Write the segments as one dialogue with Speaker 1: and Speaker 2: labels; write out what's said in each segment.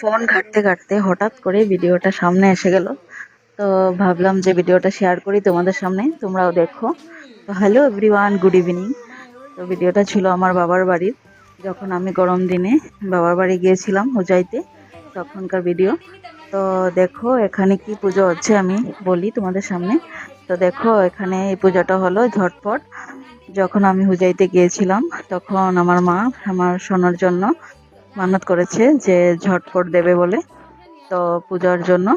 Speaker 1: Phone ঘাঁটতে ঘাঁটতে হঠাৎ করে ভিডিওটা সামনে এসে গেল। তো ভাবলাম যে ভিডিওটা শেয়ার করি তোমাদের সামনে, তোমরাও দেখো। তো হ্যালো এভরিওয়ান, গুড ইভিনিং। তো ভিডিওটা ছিল আমার বাবার বাড়ির, যখন আমি গরম দিনে বাবার বাড়ি গিয়েছিলাম হোজাইতে, তখনকার ভিডিও। তো দেখো এখানে কি পুজো হচ্ছে আমি বলি তোমাদের সামনে। তো দেখো এখানে এই পূজাটা হলো ঝটপট। যখন আমি হুজাইতে গিয়েছিলাম তখন আমার মা আমার সোনার জন্য মানত করেছে যে ঝটপট দেবে বলে। তো পূজার জন্য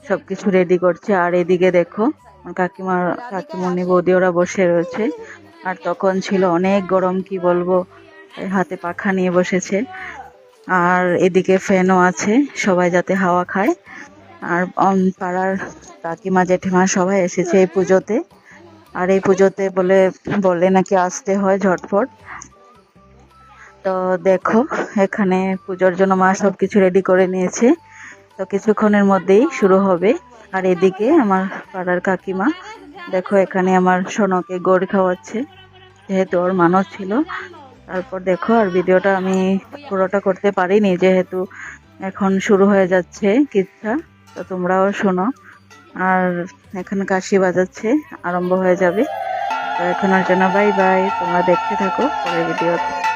Speaker 1: সবকিছু রেডি করছে। আর এদিকে দেখো আমার কাকিমণি বৌদি ওরা বসে রয়েছে। আর তখন ছিল অনেক গরম, কি বলবো, এই হাতে পাখা নিয়ে বসেছে। আর এদিকে ফ্যানও আছে, সবাই যাতে হাওয়া খায়। আর পাড়ার কাকিমা জেঠিমা সবাই এসেছে এই পুজোতে। আর এই পুজোতে বলে নাকি আসতে হয় ঝটপট। তো দেখো এখানে পুজোর জন্য মা সবকিছু রেডি করে নিয়েছে। তো কিছুক্ষণের মধ্যেই শুরু হবে। আর এদিকে আমার পাড়ার কাকিমা দেখো এখানে আমার সোনকে গোড় খাওয়াচ্ছে, যেহেতু ওর মানত ছিল। তারপর দেখো, আর ভিডিওটা আমি পুরোটা করতে পারিনি যেহেতু এখন শুরু হয়ে যাচ্ছে কিচ্ছা। তো তোমরাও শোনো। আর এখানে কাশি বাজাচ্ছে, আরম্ভ হয়ে যাবে। তো এখনের জন্য বাই বাই, তোমরা দেখতে থাকো পরের ভিডিওতে।